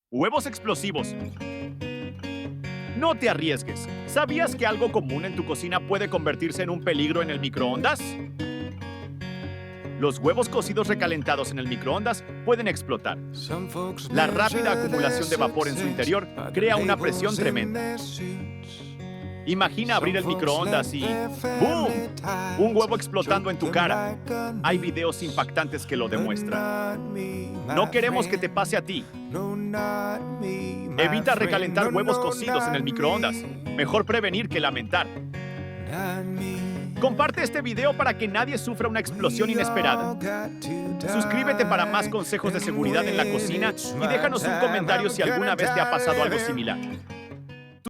Huevos explosivos. No te arriesgues. ¿Sabías que algo común en tu cocina puede convertirse en un peligro en el microondas? Los huevos cocidos recalentados en el microondas pueden explotar. La rápida acumulación de vapor en su interior crea una presión tremenda. Imagina abrir el microondas y ¡boom! Un huevo explotando en tu cara. Hay videos impactantes que lo demuestran. No queremos que te pase a ti. Evita recalentar huevos cocidos en el microondas. Mejor prevenir que lamentar. Comparte este video para que nadie sufra una explosión inesperada. Suscríbete para más consejos de seguridad en la cocina y déjanos un comentario si alguna vez te ha pasado algo similar.